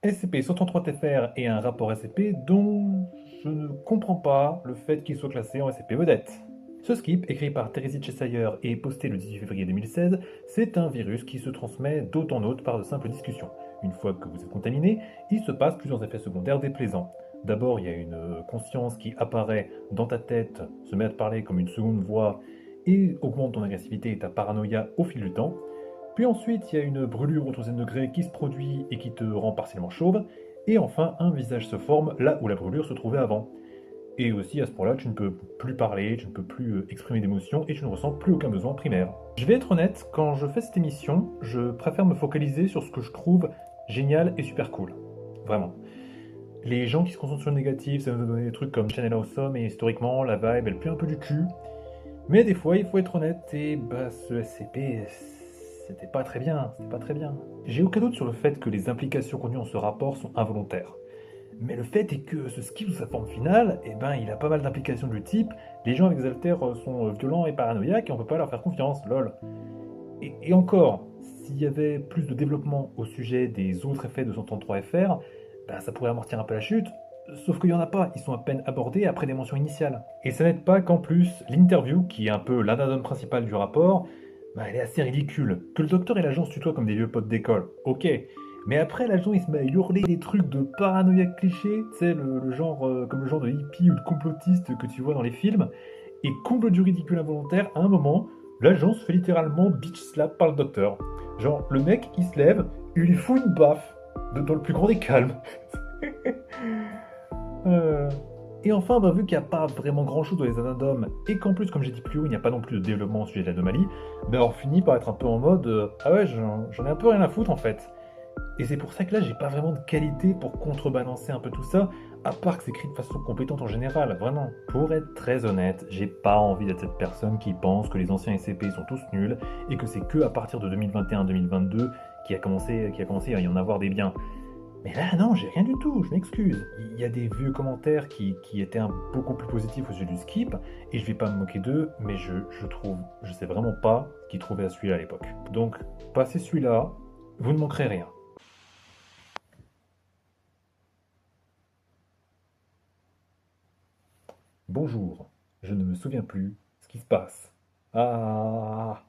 SCP-133-FR est un rapport SCP dont je ne comprends pas le fait qu'il soit classé en SCP vedette. Ce skip, écrit par Teresi Cheshire et posté le 18 février 2016, c'est un virus qui se transmet d'hôte en hôte par de simples discussions. Une fois que vous êtes contaminé, il se passe plusieurs effets secondaires déplaisants. D'abord, il y a une conscience qui apparaît dans ta tête, se met à te parler comme une seconde voix et augmente ton agressivité et ta paranoïa au fil du temps. Puis ensuite, il y a une brûlure au troisième degré qui se produit et qui te rend partiellement chauve. Et enfin, un visage se forme là où la brûlure se trouvait avant. Et aussi, à ce point-là, tu ne peux plus parler, tu ne peux plus exprimer d'émotions et tu ne ressens plus aucun besoin primaire. Je vais être honnête, quand je fais cette émission, je préfère me focaliser sur ce que je trouve génial et super cool. Vraiment. Les gens qui se concentrent sur le négatif, ça va nous donner des trucs comme Channel Awesome et historiquement, la vibe, elle pue un peu du cul. Mais des fois, il faut être honnête, et bah ce SCP, c'était pas très bien, c'était pas très bien. J'ai aucun doute sur le fait que les implications contenues dans ce rapport sont involontaires. Mais le fait est que ce skill sous sa forme finale, eh ben, il a pas mal d'implications du type les gens avec des haltères sont violents et paranoïaques et on peut pas leur faire confiance, lol. Et encore, s'il y avait plus de développement au sujet des autres effets de 133 FR, ben, ça pourrait amortir un peu la chute, sauf qu'il y en a pas, ils sont à peine abordés après des mentions initiales. Et ça n'aide pas qu'en plus, l'interview, qui est un peu l'anadone principal du rapport, ben, elle est assez ridicule. Que le docteur et l'agent se tutoient comme des vieux potes d'école, ok. Mais après, l'agent il se met à hurler des trucs de paranoïaque cliché, tu sais, le genre, comme le genre de hippie ou de complotiste que tu vois dans les films, et comble du ridicule involontaire, à un moment, l'agent se fait littéralement bitch slap par le docteur. Genre, le mec, il se lève, il lui fout une baffe, dans le plus grand des calmes. Euh, Et enfin, bah, vu qu'il n'y a pas vraiment grand chose dans les anadome, et qu'en plus, comme j'ai dit plus haut, il n'y a pas non plus de développement au sujet de l'anomalie, bah, on finit par être un peu en mode ah ouais, j'en ai un peu rien à foutre en fait. Et c'est pour ça que là, j'ai pas vraiment de qualité pour contrebalancer un peu tout ça, à part que c'est écrit de façon compétente en général, vraiment. Pour être très honnête, j'ai pas envie d'être cette personne qui pense que les anciens SCP sont tous nuls, et que c'est que à partir de 2021-2022 qui a commencé à y en avoir des biens. Mais là, non, j'ai rien du tout, je m'excuse. Il y a des vieux commentaires qui étaient beaucoup plus positifs au sujet du skip, et je vais pas me moquer d'eux, mais je sais vraiment pas ce qu'ils trouvaient à celui-là à l'époque. Donc, passez celui-là, vous ne manquerez rien. Bonjour, je ne me souviens plus ce qui se passe. Ah.